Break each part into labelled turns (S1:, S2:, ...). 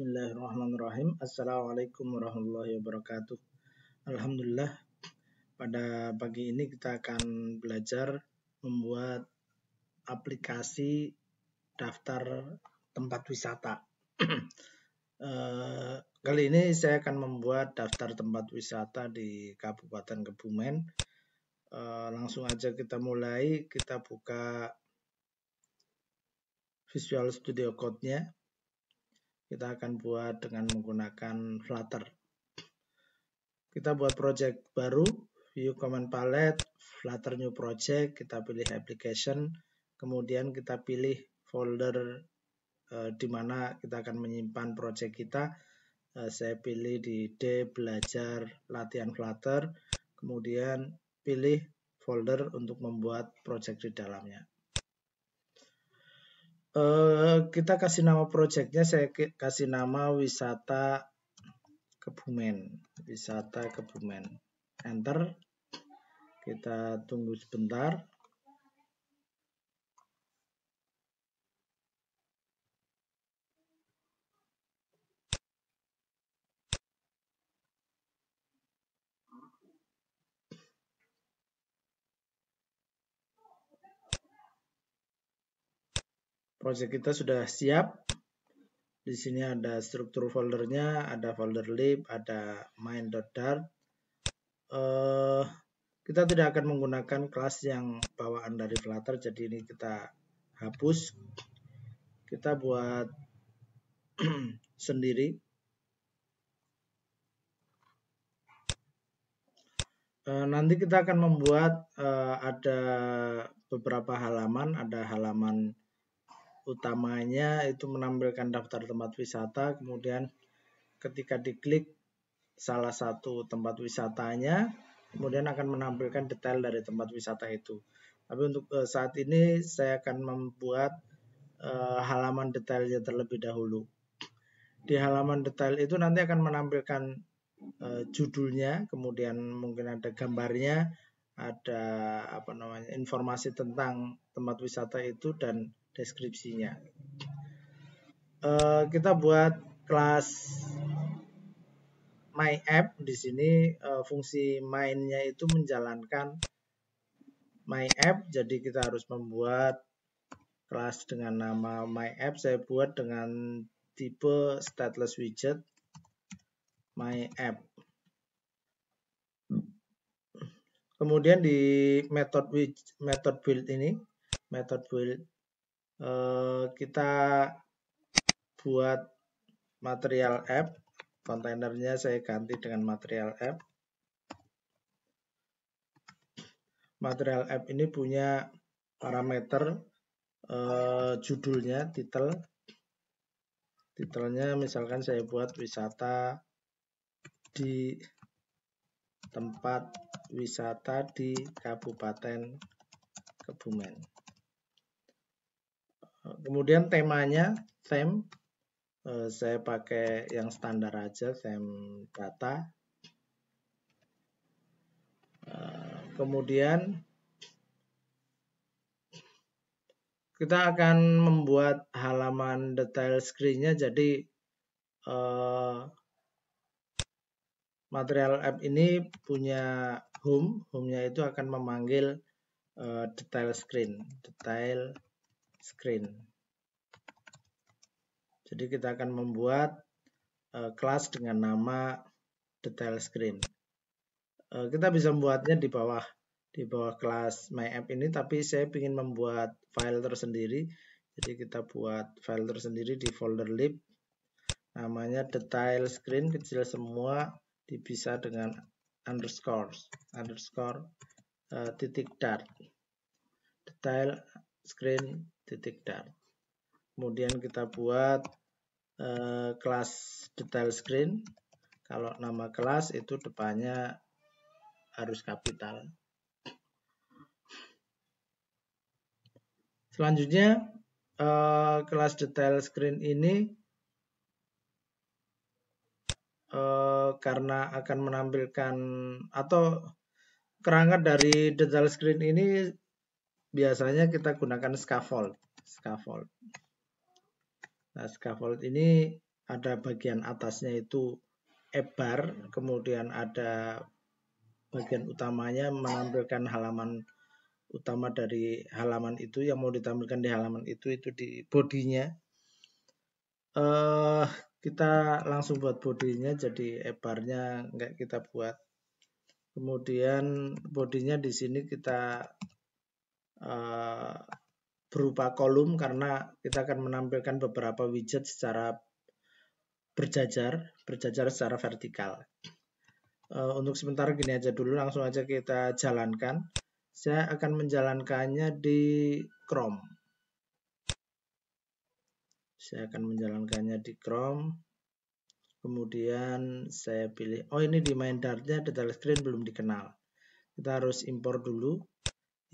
S1: Bismillahirrahmanirrahim. Assalamualaikum warahmatullahi wabarakatuh. Alhamdulillah, pada pagi ini kita akan belajar membuat aplikasi daftar tempat wisata. Kali ini saya akan membuat daftar tempat wisata di Kabupaten Kebumen. Langsung aja kita mulai. Kita buka Visual Studio Code-nya. Kita akan buat dengan menggunakan Flutter. Kita buat project baru, View Command Palette, Flutter New Project, kita pilih Application, kemudian kita pilih folder di mana kita akan menyimpan project kita. Saya pilih di D, Belajar Latihan Flutter, kemudian pilih folder untuk membuat project di dalamnya. Kita kasih nama projectnya, saya kasih nama Wisata Kebumen. Wisata Kebumen. Enter. Kita tunggu sebentar. Project kita sudah siap. Di sini ada struktur foldernya, ada folder lib, ada main.dart. Kita tidak akan menggunakan kelas yang bawaan dari Flutter, jadi ini kita hapus. Kita buat sendiri. Nanti kita akan membuat ada beberapa halaman, ada halaman utamanya itu menampilkan daftar tempat wisata, kemudian ketika diklik salah satu tempat wisatanya, kemudian akan menampilkan detail dari tempat wisata itu. Tapi untuk saat ini saya akan membuat halaman detailnya terlebih dahulu. Di halaman detail itu nanti akan menampilkan judulnya, kemudian mungkin ada gambarnya, ada informasi tentang tempat wisata itu dan deskripsinya. Kita buat kelas MyApp. Di sini fungsi mainnya itu menjalankan MyApp, jadi kita harus membuat kelas dengan nama MyApp. Saya buat dengan tipe stateless widget MyApp. Kemudian di method build ini, kita buat material app, kontainernya saya ganti dengan material app. Material app ini punya parameter judulnya, titelnya misalkan saya buat wisata di tempat wisata di Kabupaten Kebumen. Kemudian temanya, theme, saya pakai yang standar aja, theme data. Kemudian kita akan membuat halaman detail screen-nya, jadi material app ini punya home-nya itu akan memanggil detail screen. Jadi kita akan membuat kelas dengan nama detail screen. Kita bisa membuatnya di bawah kelas MyApp ini, tapi saya ingin membuat file tersendiri. Jadi kita buat file tersendiri di folder lib. Namanya detail screen, kecil semua, dipisah dengan underscore titik dart. Detail screen titik dart. Kemudian kita buat kelas detail screen. Kalau nama kelas itu depannya harus kapital. Selanjutnya kelas detail screen ini karena akan menampilkan atau kerangka dari detail screen ini biasanya kita gunakan scaffold. Nah, scaffold ini ada bagian atasnya itu bar, kemudian ada bagian utamanya menampilkan halaman utama dari halaman itu yang mau ditampilkan di halaman itu di bodinya. Kita langsung buat bodinya, jadi bar-nya nggak kita buat. Kemudian bodinya di sini kita berupa kolom karena kita akan menampilkan beberapa widget secara berjajar secara vertikal. Untuk sementara gini aja dulu, langsung aja kita jalankan. Saya akan menjalankannya di Chrome. Kemudian saya pilih, oh ini di main Dart-nya detail screen belum dikenal. Kita harus import dulu,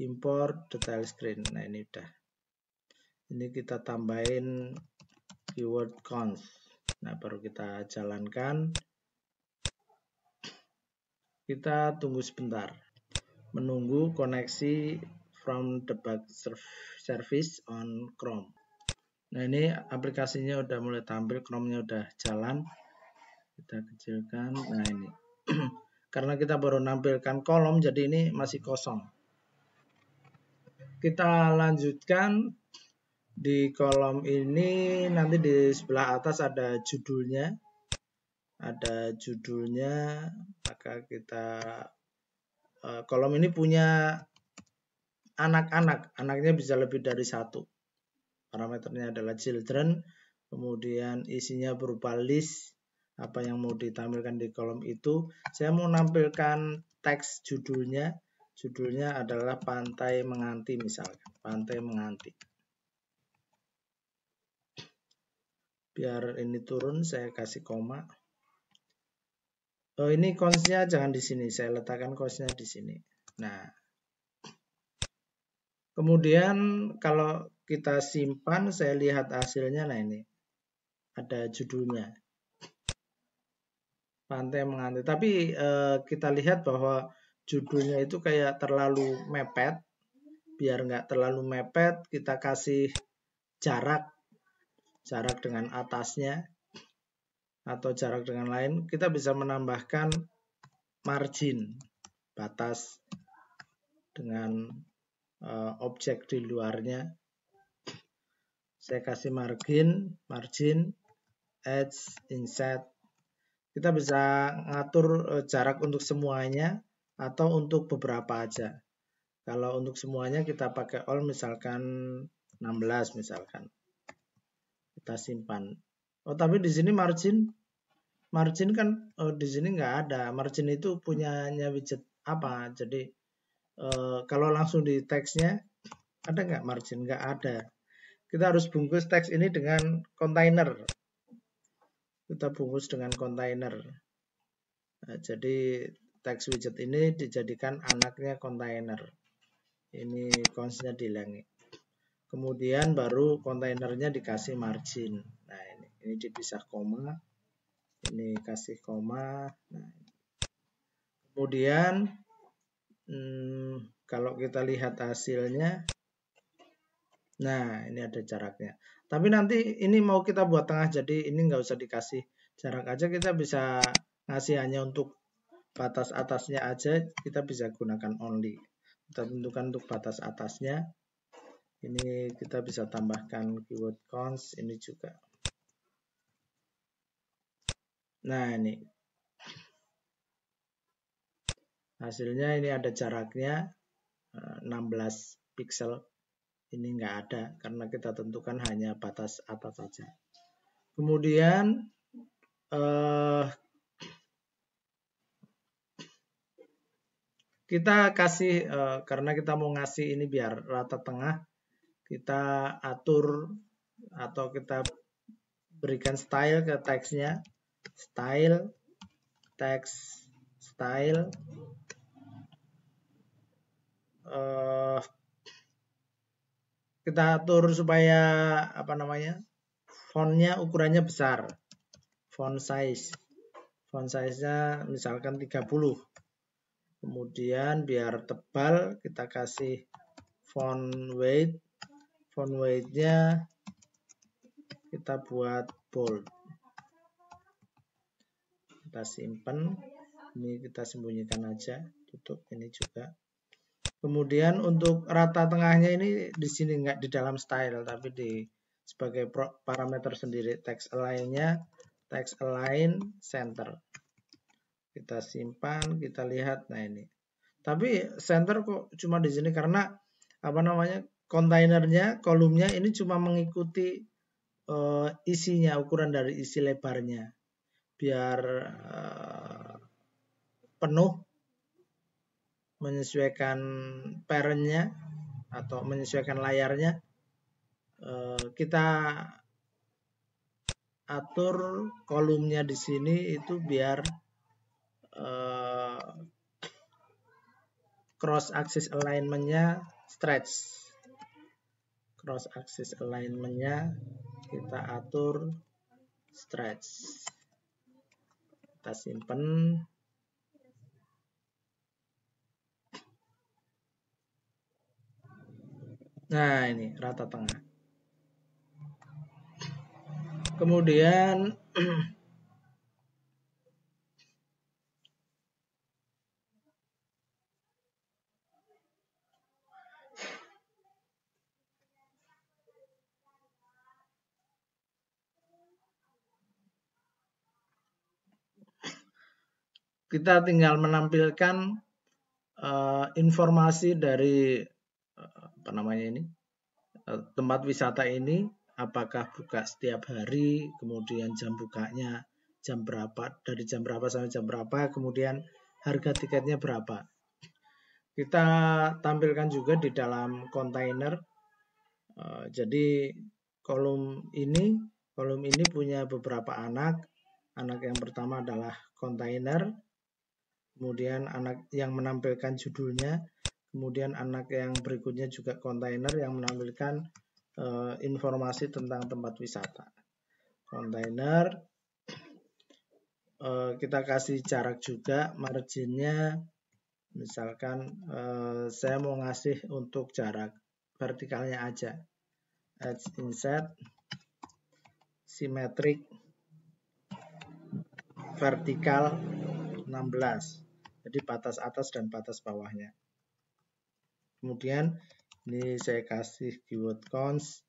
S1: import detail screen. Nah ini udah. Ini kita tambahin keyword const. Nah baru kita jalankan. Kita tunggu sebentar. Menunggu koneksi from debug service on Chrome. Nah ini aplikasinya udah mulai tampil, Chrome-nya udah jalan. Kita kecilkan. Nah ini karena kita baru nampilkan kolom, jadi ini masih kosong. Kita lanjutkan. Di kolom ini nanti di sebelah atas ada judulnya. Maka kita kolom ini punya anak-anak. Anaknya bisa lebih dari satu. Parameternya adalah children. Kemudian isinya berupa list apa yang mau ditampilkan di kolom itu. Saya mau nampilkan teks judulnya. Judulnya adalah Pantai Menganti misalkan. Pantai Menganti. Biar ini turun, saya kasih koma. Oh, ini const-nya jangan di sini. Saya letakkan const-nya di sini. Nah, kemudian kalau kita simpan, saya lihat hasilnya. Nah ini ada judulnya. Pantai Menganti. Tapi kita lihat bahwa judulnya itu kayak terlalu mepet. Biar nggak terlalu mepet, kita kasih jarak dengan atasnya atau jarak dengan lain. Kita bisa menambahkan margin, batas dengan objek di luarnya. Saya kasih margin, edge, inset. Kita bisa ngatur jarak untuk semuanya atau untuk beberapa aja. Kalau untuk semuanya kita pakai all, misalkan 16 misalkan. Kita simpan. Oh, tapi di sini margin kan di sini nggak ada. Margin itu punyanya widget apa? Jadi kalau langsung di teksnya ada nggak margin? Nggak ada. Kita harus bungkus teks ini dengan kontainer. Kita bungkus dengan kontainer. Nah, jadi teks widget ini dijadikan anaknya kontainer. Ini const-nya dihilangin. Kemudian baru kontainernya dikasih margin. Nah ini dipisah koma. Ini kasih koma. Nah, kemudian kalau kita lihat hasilnya, nah ini ada jaraknya. Tapi nanti ini mau kita buat tengah, jadi ini nggak usah dikasih jarak aja. Kita bisa ngasih hanya untuk batas atasnya aja. Kita bisa gunakan only. Kita tentukan untuk batas atasnya. Ini kita bisa tambahkan keyword const ini juga. Nah ini hasilnya, ini ada jaraknya 16 pixel. Ini nggak ada karena kita tentukan hanya batas atas saja. Kemudian kita kasih karena kita mau ngasih ini biar rata tengah, kita atur atau kita berikan style ke teksnya. Style, text style, kita atur supaya fontnya ukurannya besar. Font size-nya misalkan 30. Kemudian biar tebal kita kasih font weight. Font weight-nya kita buat bold. kita simpan. Ini kita sembunyikan aja, tutup ini juga. Kemudian untuk rata tengahnya ini di sini nggak di dalam style, tapi di sebagai parameter sendiri. Text align-nya, text align center. Kita simpan, kita lihat. Nah ini. Tapi center kok cuma di sini karena apa namanya, kontainernya, kolomnya ini cuma mengikuti isinya, ukuran dari isi lebarnya. Biar penuh, menyesuaikan parent-nya atau menyesuaikan layarnya, kita atur kolomnya di sini itu biar cross axis alignment-nya stretch. Cross axis alignment-nya kita atur stretch. Kita simpan. Nah, ini rata tengah. Kemudian kita tinggal menampilkan informasi dari apa namanya ini, tempat wisata ini, apakah buka setiap hari, kemudian jam bukanya jam berapa, dari jam berapa sampai jam berapa, kemudian harga tiketnya berapa. Kita tampilkan juga di dalam kontainer. Jadi kolom ini punya beberapa anak. Anak yang pertama adalah kontainer, kemudian anak yang menampilkan judulnya, kemudian anak yang berikutnya juga kontainer yang menampilkan informasi tentang tempat wisata. Kontainer, kita kasih jarak juga, marginnya misalkan saya mau ngasih untuk jarak vertikalnya aja, edge inset symmetric vertikal 16, jadi batas atas dan batas bawahnya. Kemudian ini saya kasih keyword cons.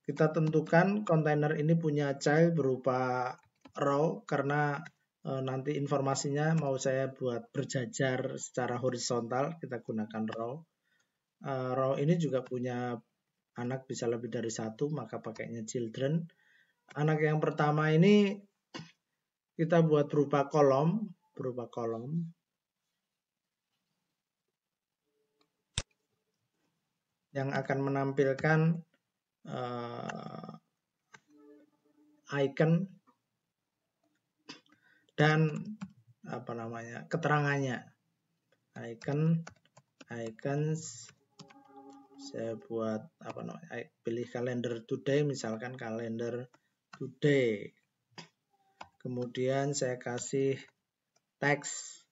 S1: Kita tentukan kontainer ini punya child berupa row karena nanti informasinya mau saya buat berjajar secara horizontal, kita gunakan row. Row ini juga punya anak bisa lebih dari satu, maka pakainya children. Anak yang pertama ini kita buat berupa kolom, yang akan menampilkan icon dan apa namanya, keterangannya. Icons saya buat apa namanya, pilih kalender today, misalkan kalender today. Kemudian saya kasih teks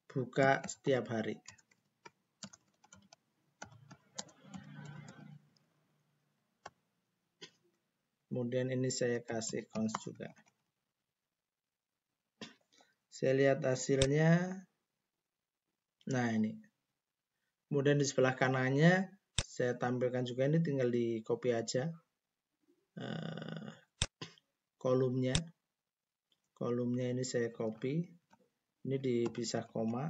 S1: buka setiap hari. Kemudian ini saya kasih cons juga. Saya lihat hasilnya. Nah ini. Kemudian di sebelah kanannya saya tampilkan juga, ini tinggal di copy aja kolomnya. Kolomnya ini saya copy. Ini dipisah koma.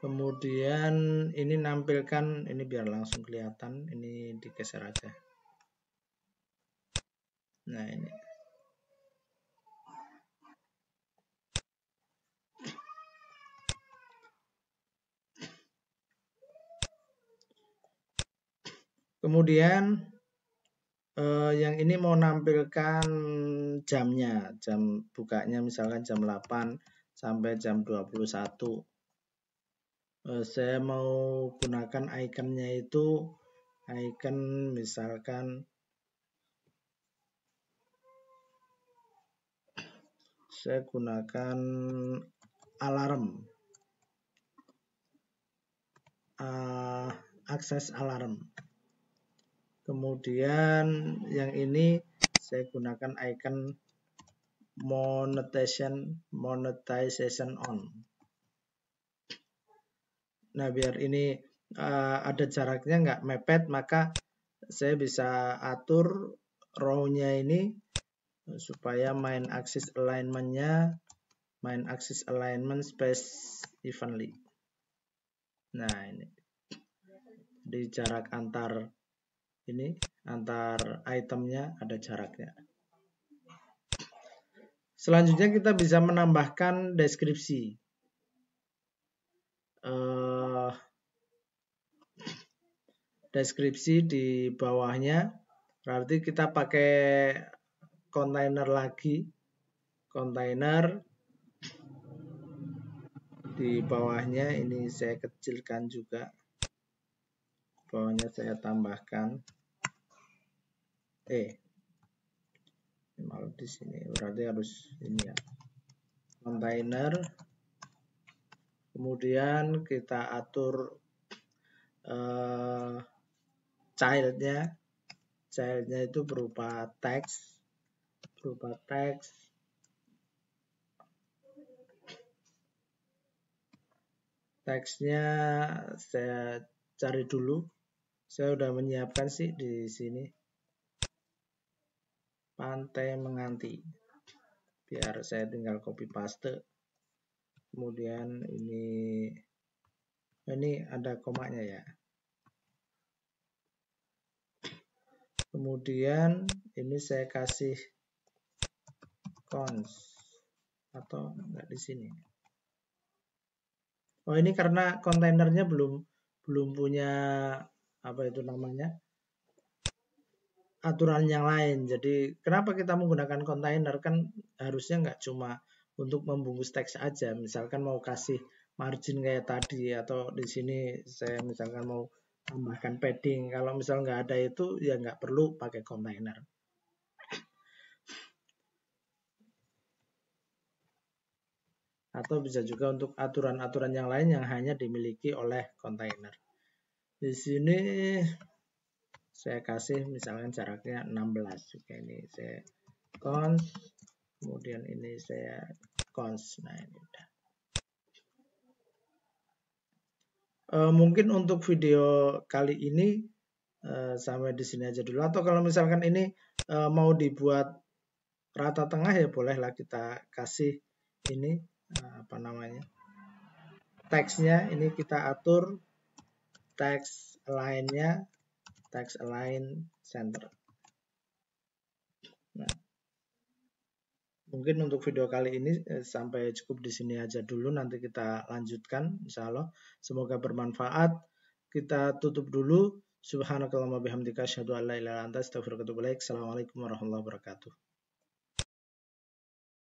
S1: Kemudian ini nampilkan, ini biar langsung kelihatan, ini digeser aja. Nah ini. Kemudian yang ini mau nampilkan jamnya, jam bukanya misalkan jam 8 sampai jam 21. Saya mau gunakan ikonnya itu icon misalkan saya gunakan alarm. access alarm. Kemudian yang ini saya gunakan icon monetization on. Nah, biar ini ada jaraknya nggak mepet, maka saya bisa atur row-nya ini supaya main axis alignment space evenly. Nah, ini di jarak antar itemnya ada jaraknya. Selanjutnya kita bisa menambahkan deskripsi. Deskripsi di bawahnya, berarti kita pakai kontainer lagi. Kontainer di bawahnya ini saya kecilkan juga. Bawahnya saya tambahkan malah di sini berarti harus ini ya, kontainer. Kemudian kita atur childnya itu berupa teks. Teksnya saya cari dulu. Saya sudah menyiapkan sih di sini. Pantai Menganti. Biar saya tinggal copy paste. Kemudian ini ada komanya ya. Kemudian ini saya kasih cons atau enggak di sini. Oh, ini karena kontainernya belum punya aturan yang lain. Jadi kenapa kita menggunakan kontainer? Kan harusnya nggak cuma untuk membungkus teks aja. Misalkan mau kasih margin kayak tadi, atau di sini saya misalkan mau tambahkan padding. Kalau misal nggak ada itu ya nggak perlu pakai kontainer. Atau bisa juga untuk aturan-aturan yang lain yang hanya dimiliki oleh kontainer. Di sini saya kasih misalkan jaraknya 16. Oke, ini saya cons, kemudian ini saya cons. Nah, ini udah. Mungkin untuk video kali ini sampai di sini aja dulu. Atau kalau misalkan ini mau dibuat rata tengah ya bolehlah kita kasih ini teksnya. Ini kita atur teks align-nya, teks align center. Nah, mungkin untuk video kali ini sampai cukup di sini aja dulu. Nanti kita lanjutkan insya Allah. Semoga bermanfaat. Kita tutup dulu. Subhanakallahumma bihamdika asyhadu an la ilaha illa anta astaghfiruka wa atubu ilaik. Assalamualaikum warahmatullahi wabarakatuh.